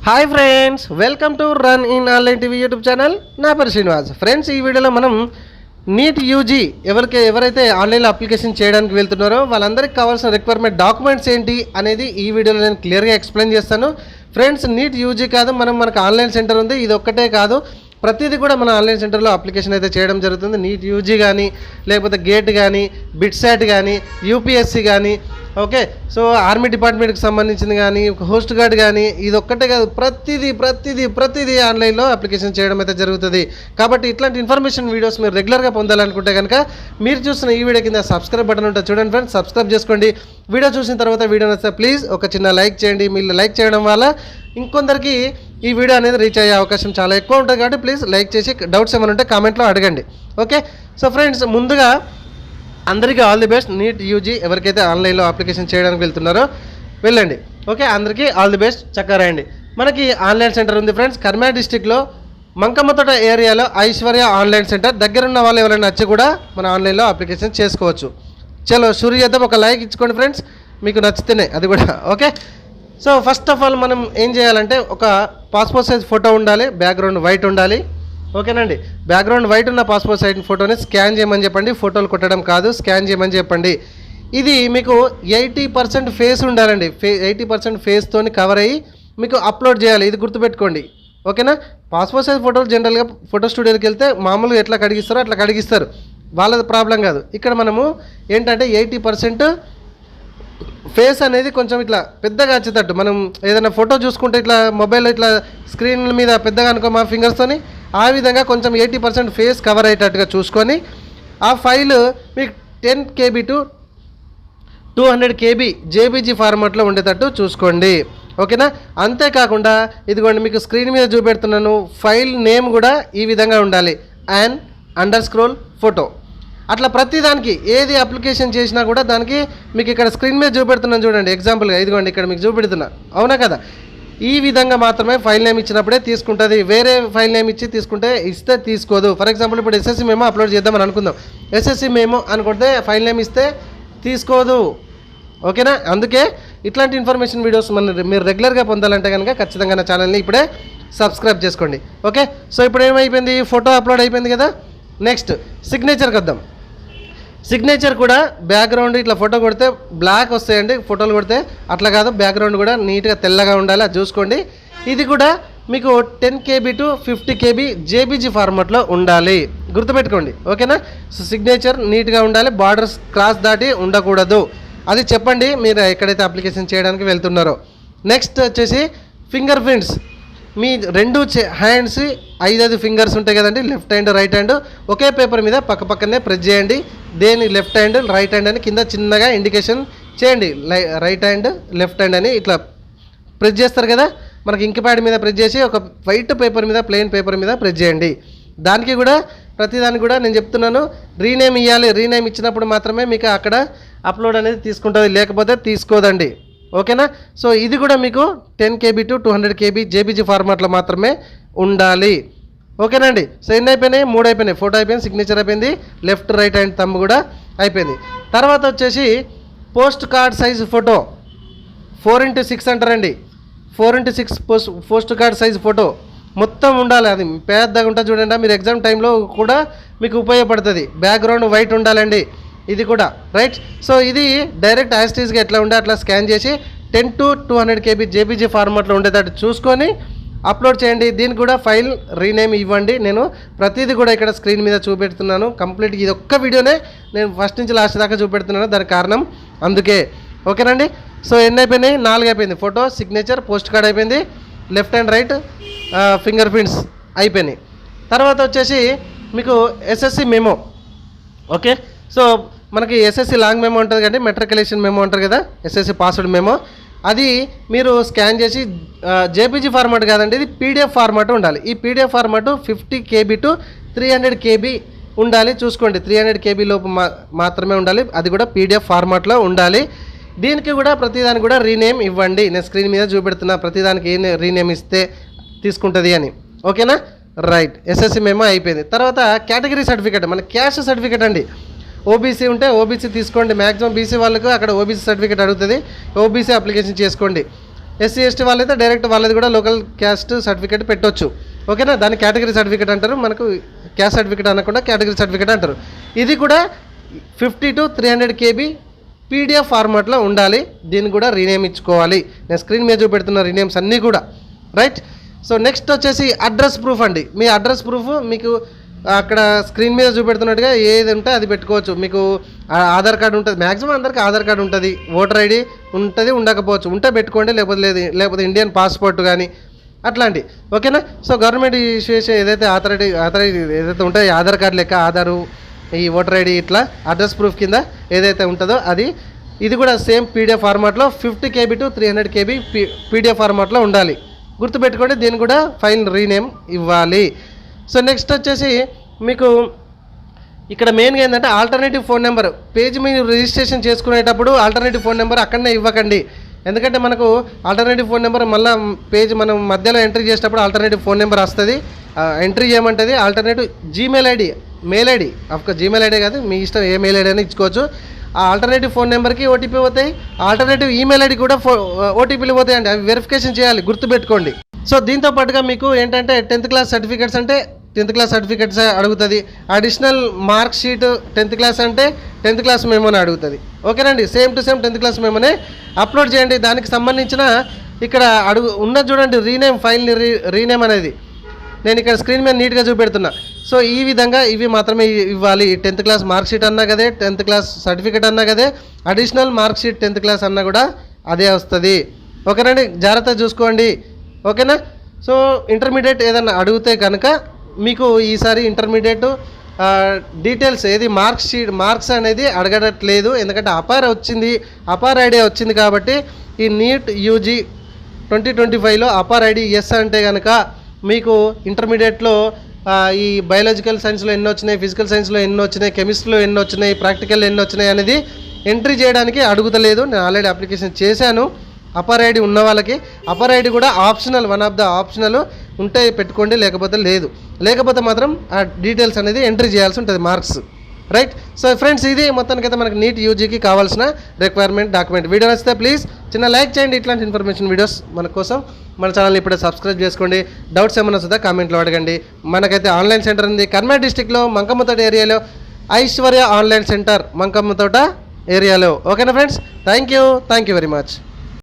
Hi friends, welcome to run in online TV YouTube channel. నా పేరు Srinivas. Friends, ఈ వీడియోలో మనం నీట్ యూజీ ఎవరైతే ఆన్లైన్లో అప్లికేషన్ చేయడానికి వెళ్తున్నారో వాళ్ళందరికీ కావాల్సిన రిక్వైర్మెంట్ డాక్యుమెంట్స్ ఏంటి అనేది ఈ వీడియోలో నేను క్లియర్గా ఎక్స్ప్లెయిన్ చేస్తాను. ఫ్రెండ్స్, నీట్ యూజీ కాదు, మనకు ఆన్లైన్ సెంటర్ ఉంది. ఇది ఒక్కటే కాదు, ప్రతిదీ కూడా మన ఆన్లైన్ సెంటర్లో అప్లికేషన్ అయితే చేయడం జరుగుతుంది. నీట్ యూజీ కానీ, లేకపోతే గేట్ కానీ, బిట్సాట్ కానీ, యూపీఎస్సీ కానీ, ఓకే. సో ఆర్మీ డిపార్ట్మెంట్కి సంబంధించింది కానీ, హోస్ట్ గార్డ్ కానీ, ఇది ఒక్కటే కాదు, ప్రతిదీ ఆన్లైన్లో అప్లికేషన్ చేయడం అయితే జరుగుతుంది. కాబట్టి ఇట్లాంటి ఇన్ఫర్మేషన్ వీడియోస్ మీరు రెగ్యులర్గా పొందాలనుకుంటే కనుక మీరు చూస్తున్న ఈ వీడియో కింద సబ్స్క్రైబ్ బటన్ ఉంటుంది, చూడండి ఫ్రెండ్స్. సబ్స్క్రైబ్ చేసుకోండి. వీడియో చూసిన తర్వాత వీడియో నచ్చితే ప్లీజ్ ఒక చిన్న లైక్ చేయండి. మీరు లైక్ చేయడం వల్ల ఇంకొందరికి ఈ వీడియో అనేది రీచ్ అయ్యే అవకాశం చాలా ఎక్కువ ఉంటుంది. కాబట్టి ప్లీజ్ లైక్ చేసి డౌట్స్ ఏమైనా ఉంటే కామెంట్లో అడగండి, ఓకే. సో ఫ్రెండ్స్, ముందుగా అందరికీ all the best. NEET UG ఎవరికైతే ఆన్లైన్లో అప్లికేషన్ చేయడానికి వెళ్తున్నారో వెళ్ళండి, ఓకే. అందరికీ ఆల్ ది బెస్ట్. చక్కగా రాయండి. మనకి ఆన్లైన్ సెంటర్ ఉంది ఫ్రెండ్స్, కర్మాడ్ డిస్టిక్లో మంకమ్మతోట ఏరియాలో ఐశ్వర్య ఆన్లైన్ సెంటర్. దగ్గరున్న వాళ్ళు ఎవరైనా వచ్చి కూడా మన ఆన్లైన్లో అప్లికేషన్ చేసుకోవచ్చు. చలో షురు చేద్దాం. ఒక లైక్ ఇచ్చుకోండి ఫ్రెండ్స్, మీకు నచ్చితేనే అది కూడా, okay. So first of all మనం ఏం చేయాలంటే, ఒక పాస్పోర్ట్ సైజ్ ఫోటో ఉండాలి, బ్యాక్గ్రౌండ్ వైట్ ఉండాలి, ఓకేనండి. బ్యాక్గ్రౌండ్ వైట్ ఉన్న పాస్పోర్ట్ సైజ్ ఫోటోని స్కాన్ చేయమని చెప్పండి. ఫోటోలు కొట్టడం కాదు, స్కాన్ చేయమని చెప్పండి. ఇది మీకు 80% ఫేస్ ఉండాలండి. 80% ఫేస్తోని కవర్ అయ్యి మీకు అప్లోడ్ చేయాలి. ఇది గుర్తుపెట్టుకోండి, ఓకేనా. పాస్పోర్ట్ సైజ్ ఫోటోలు జనరల్గా ఫోటో స్టూడియోకి వెళ్తే మామూలుగా ఎట్లా కడిగిస్తారో అట్లా కడిగిస్తారు, వాళ్ళది ప్రాబ్లం కాదు. ఇక్కడ మనము ఏంటంటే 80% ఫేస్ అనేది కొంచెం ఇట్లా పెద్దగా వచ్చేటట్టు, మనం ఏదైనా ఫోటో చూసుకుంటే ఇట్లా మొబైల్లో ఇట్లా స్క్రీన్ మీద పెద్దగా అనుకో మా ఫింగర్స్తోని, ఆ విధంగా కొంచెం 80% ఫేస్ కవర్ అయ్యేటట్టుగా చూసుకొని ఆ ఫైల్ మీకు 10 KB to 200 KB జేబీజీ ఫార్మాట్లో ఉండేటట్టు చూసుకోండి, ఓకేనా. అంతేకాకుండా ఇదిగోండి మీకు స్క్రీన్ మీద చూపెడుతున్నాను, ఫైల్ నేమ్ కూడా ఈ విధంగా ఉండాలి, __ ఫోటో. అట్లా ప్రతిదానికి ఏది అప్లికేషన్ చేసినా కూడా దానికి మీకు ఇక్కడ స్క్రీన్ మీద చూపెడుతున్నాను చూడండి, ఎగ్జాంపుల్గా ఇదిగోండి ఇక్కడ మీకు చూపెడుతున్నా, అవునా కదా. ఈ విధంగా మాత్రమే ఫైల్ నేమ్ ఇచ్చినప్పుడే తీసుకుంటుంది. వేరే ఫైల్ నేమ్ ఇస్తే తీసుకోదు. ఫర్ ఎగ్జాంపుల్ ఇప్పుడు ఎస్ఎస్సి మేమో అప్లోడ్ చేద్దామని అనుకుందాం, ఎస్ఎస్సి మేమో అనుకుంటే ఫైల్ నేమ్ ఇస్తే తీసుకోదు, ఓకేనా. అందుకే ఇట్లాంటి ఇన్ఫర్మేషన్ వీడియోస్ మీరు రెగ్యులర్గా పొందాలంటే కనుక ఖచ్చితంగా నా ఛానల్ని ఇప్పుడే సబ్స్క్రైబ్ చేసుకోండి, ఓకే. సో ఇప్పుడు ఏమైపోయింది, ఫోటో అప్లోడ్ అయిపోయింది కదా. నెక్స్ట్ సిగ్నేచర్కి వద్దాం. సిగ్నేచర్ కూడా బ్యాక్గ్రౌండ్ ఇట్లా ఫోటో కొడితే బ్లాక్ వస్తాయండి ఫోటోలు కొడితే, అట్లా కాదు, బ్యాక్గ్రౌండ్ కూడా నీట్గా తెల్లగా ఉండాలి, అది చూసుకోండి. ఇది కూడా మీకు 10 KB to 50 KB జేబీజీ ఫార్మాట్లో ఉండాలి, గుర్తుపెట్టుకోండి, ఓకేనా. సో సిగ్నేచర్ నీట్గా ఉండాలి, బార్డర్స్ క్రాస్ దాటి ఉండకూడదు, అది చెప్పండి మీరు ఎక్కడైతే అప్లికేషన్ చేయడానికి వెళ్తున్నారో. నెక్స్ట్ వచ్చేసి ఫింగర్ ప్రింట్స్. మీ 2 హ్యాండ్స్ 5 ఫింగర్స్ ఉంటాయి కదండి, లెఫ్ట్ హ్యాండ్ రైట్ హ్యాండ్ ఒకే పేపర్ మీద పక్కనే ప్రెస్ చేయండి. దేని లెఫ్ట్ హ్యాండ్ రైట్ హ్యాండ్ అని కింద చిన్నగా ఇండికేషన్ చేయండి, రైట్ హ్యాండ్ లెఫ్ట్ హ్యాండ్ అని ఇట్లా ప్రెస్ చేస్తారు కదా. మనకి ఇంక్ ప్యాడ్ మీద ప్రెస్ చేసి ఒక వైట్ పేపర్ మీద, ప్లెయిన్ పేపర్ మీద ప్రెస్ చేయండి. దానికి కూడా ప్రతిదానికి కూడా నేను చెప్తున్నాను, రీనేమ్ ఇవ్వాలి. రీనేమ్ ఇచ్చినప్పుడు మాత్రమే మీకు అక్కడ అప్లోడ్ అనేది తీసుకుంటుంది, లేకపోతే తీసుకోదండి, ఓకేనా. సో ఇది కూడా మీకు 10 KB to 200 KB జేబీజీ ఫార్మాట్లో మాత్రమే ఉండాలి, ఓకేనండి. సో ఎన్ని అయిపోయినాయి, 3 అయిపోయినాయి. ఫోటో అయిపోయింది, సిగ్నేచర్ అయిపోయింది, లెఫ్ట్ రైట్ హ్యాండ్ థంబ్ కూడా అయిపోయింది. తర్వాత వచ్చేసి post card size photo 4x6 అంటారండి, 4x6 post card size photo మొత్తం ఉండాలి. అది పెద్దగా ఉంటుంది చూడండి, మీరు ఎగ్జామ్ టైంలో కూడా మీకు ఉపయోగపడుతుంది. బ్యాక్గ్రౌండ్ వైట్ ఉండాలండి ఇది కూడా, రైట్. సో ఇది డైరెక్ట్ యాస్టీస్గా ఎట్లా ఉండే అట్లా స్కాన్ చేసి 10 to 200 KB జేబీజీ ఫార్మాట్లో ఉండేటట్టు చూసుకొని అప్లోడ్ చేయండి. దీనికి కూడా ఫైల్ రీనేమ్ ఇవ్వండి. నేను ప్రతిదీ కూడా ఇక్కడ స్క్రీన్ మీద చూపెడుతున్నాను కంప్లీట్. ఇది ఒక్క వీడియోనే నేను ఫస్ట్ నుంచి లాస్ట్ దాకా చూపెడుతున్నాను, దానికి కారణం అందుకే, ఓకేనండి. సో ఎన్ని అయిపోయినాయి, 4 అయిపోయింది. ఫోటో, సిగ్నేచర్, పోస్ట్ కార్డ్ అయిపోయింది, left hand right finger prints అయిపోయినాయి. తర్వాత వచ్చేసి మీకు ఎస్ఎస్సి మెమో, ఓకే. సో మనకి ఎస్ఎస్సి లాంగ్ మెమో ఉంటుంది కండి, మెట్రికులేషన్ మెమో అంటారు కదా, ఎస్ఎస్సి పాస్వర్డ్ మెమో, అది మీరు స్కాన్ చేసి జేపీజీ ఫార్మాట్ కాదండి, ఇది పీడిఎఫ్ ఫార్మాట్ ఉండాలి. ఈ PDF format 50 KB to 300 KB ఉండాలి, చూసుకోండి. 300 KB లోపు మాత్రమే ఉండాలి, అది కూడా పీడిఎఫ్ ఫార్మాట్లో ఉండాలి. దీనికి కూడా ప్రతిదానికి కూడా రీనేమ్ ఇవ్వండి. నేను స్క్రీన్ మీద చూపెడుతున్నా ప్రతిదానికి ఏ రీనేమ్ ఇస్తే తీసుకుంటుంది అని, ఓకేనా. రైట్, ఎస్ఎస్సి మెమో అయిపోయింది. తర్వాత కేటగిరీ సర్టిఫికేట్, మన క్యాస్ట్ సర్టిఫికేట్ అండి. ఓబీసీ ఉంటే ఓబీసీ తీసుకోండి, మ్యాక్సిమం బీసీ వాళ్ళకు అక్కడ ఓబీసీ సర్టిఫికేట్ అడుగుతుంది, ఓబీసీ అప్లికేషన్ చేసుకోండి. ఎస్సీ ఎస్టీ వాళ్ళైతే డైరెక్ట్ వాళ్ళది కూడా లోకల్ క్యాస్ట్ సర్టిఫికేట్ పెట్టొచ్చు. ఓకేనా, దాన్ని కేటగిరీ సర్టిఫికేట్ అంటారు, మనకు క్యాస్ట్ సర్టిఫికేట్ అనకుండా కేటగిరీ సర్టిఫికేట్ అంటారు. ఇది కూడా 50 to 300 KB PDF ఫార్మాట్లో ఉండాలి. దీన్ని కూడా రీనేమ్ ఇచ్చుకోవాలి. నేను స్క్రీన్ మీద చూపెడుతున్న రీనేమ్స్ అన్నీ కూడా. రైట్. సో నెక్స్ట్ వచ్చేసి అడ్రస్ ప్రూఫ్ అండి. మీ అడ్రస్ ప్రూఫ్ మీకు అక్కడ స్క్రీన్ మీద చూపెడుతున్నట్టుగా ఏది ఉంటే అది పెట్టుకోవచ్చు. మీకు ఆధార్ కార్డు ఉంటుంది, మ్యాక్సిమం అందరికీ ఆధార్ కార్డు ఉంటుంది, ఓటర్ ఐడి ఉంటుంది, ఉండకపోవచ్చు, ఉంటే పెట్టుకోండి, లేకపోతే లేదు, లేకపోతే ఇండియన్ పాస్పోర్ట్ కానీ అట్లాంటి. ఓకేనా. సో గవర్నమెంట్ ఇష్యూషన్ ఏదైతే అథారిటీ ఏదైతే ఉంటుందో ఆధార్ కార్డు లెక్క ఆధారు, ఈ ఓటర్ ఐడి ఇట్లా అడ్రస్ ప్రూఫ్ కింద ఏదైతే ఉంటుందో అది, ఇది కూడా సేమ్ PDF ఫార్మాట్లో 50 KB to 300 KB PDF ఫార్మాట్లో ఉండాలి. గుర్తుపెట్టుకోండి, దీన్ని కూడా ఫైల్ రీనేమ్ ఇవ్వాలి. సో నెక్స్ట్ వచ్చేసి మీకు ఇక్కడ మెయిన్గా ఏంటంటే ఆల్టర్నేటివ్ ఫోన్ నెంబర్. పేజ్ మీరు రిజిస్ట్రేషన్ చేసుకునేటప్పుడు ఆల్టర్నేటివ్ ఫోన్ నెంబర్ అక్కడనే ఇవ్వకండి. ఎందుకంటే మనకు ఆల్టర్నేటివ్ ఫోన్ నెంబర్ మళ్ళీ పేజ్ మనం మధ్యలో ఎంట్రీ చేసేటప్పుడు ఆల్టర్నేటివ్ ఫోన్ నెంబర్ వస్తుంది, ఎంట్రీ చేయమంటుంది. Alternative Gmail ID, mail ID, of course Gmail ID కాదు, మీ ఇష్టం ఏ మెయిల్ ఐడి అయినా ఇచ్చుకోవచ్చు. ఆ ఆల్టర్నేటివ్ ఫోన్ నెంబర్కి ఓటీపీ పోతాయి, ఆల్టర్నేటివ్ ఈమెయిల్ ఐడి కూడా ఓటీపీలు పోతాయండి. అవి వెరిఫికేషన్ చేయాలి, గుర్తుపెట్టుకోండి. సో దీంతో పాటుగా మీకు ఏంటంటే 10th క్లాస్ సర్టిఫికేట్స్ అంటే 10th క్లాస్ సర్టిఫికేట్స్ అడుగుతుంది. Additional mark sheet 10th class అంటే 10th క్లాస్ మెమోని అడుగుతుంది. ఓకేనండి, same to same 10th class మెమోనే అప్లోడ్ చేయండి. దానికి సంబంధించిన ఇక్కడ ఉన్నది చూడండి, రీనేమ్ ఫైల్ని రీనేమ్ అనేది నేను ఇక్కడ స్క్రీన్ మీద నీట్గా చూపెడుతున్నా. సో ఈ విధంగా ఇవి మాత్రమే ఇవ్వాలి. 10th క్లాస్ మార్క్ షీట్ అన్నా కదే, 10th క్లాస్ సర్టిఫికేట్ అన్నా కదే, additional mark sheet 10th class అన్నా కూడా అదే వస్తుంది. ఓకేనండి, జాగ్రత్తగా చూసుకోండి. ఓకేనా. సో ఇంటర్మీడియట్ ఏదన్నా అడిగితే కనుక మీకు ఈసారి ఇంటర్మీడియట్ డీటెయిల్స్ ఏది మార్క్స్ అనేది అడగట్లేదు. ఎందుకంటే అపార్ ఐడియా వచ్చింది కాబట్టి ఈ నీట్ యూజీ 2025లో అపార్ ఐడి ఎస్ అంటే కనుక మీకు ఇంటర్మీడియట్లో ఈ బయాలజికల్ సైన్స్లో ఎన్ని వచ్చినాయి, ఫిజికల్ సైన్స్లో ఎన్ని వచ్చినాయి, కెమిస్ట్రీలో ఎన్ని వచ్చినాయి, ప్రాక్టికల్ ఎన్ని వచ్చినాయి అనేది ఎంట్రీ చేయడానికి అడుగుతలేదు. నేను ఆల్రెడీ అప్లికేషన్ చేశాను. అపర్ ఐడి ఉన్న వాళ్ళకి అపర్ ఐడి కూడా optional, one of the optional ఉంటే పెట్టుకోండి, లేకపోతే లేదు. లేకపోతే మాత్రం ఆ డీటెయిల్స్ అనేది ఎంట్రీ చేయాల్సి ఉంటుంది, మార్క్స్. రైట్. సో ఫ్రెండ్స్, ఇది మొత్తానికైతే మనకి నీట్ యూజీకి కావాల్సిన రిక్వైర్మెంట్ డాక్యుమెంట్. వీడియో నచ్చితే ప్లీజ్ చిన్న లైక్ చేయండి. ఇట్లాంటి ఇన్ఫర్మేషన్ వీడియోస్ మన కోసం మన ఛానల్ని ఇప్పుడే సబ్స్క్రైబ్ చేసుకోండి. డౌట్స్ ఏమైనా వస్తుందా కామెంట్లో అడగండి. మనకైతే ఆన్లైన్ సెంటర్ ఉంది కర్నూలు డిస్టిక్లో మంకమ్మతోట ఏరియాలో, ఐశ్వర్య ఆన్లైన్ సెంటర్ మంకమ్మతోట ఏరియాలో. ఓకేనా friends, thank you very much.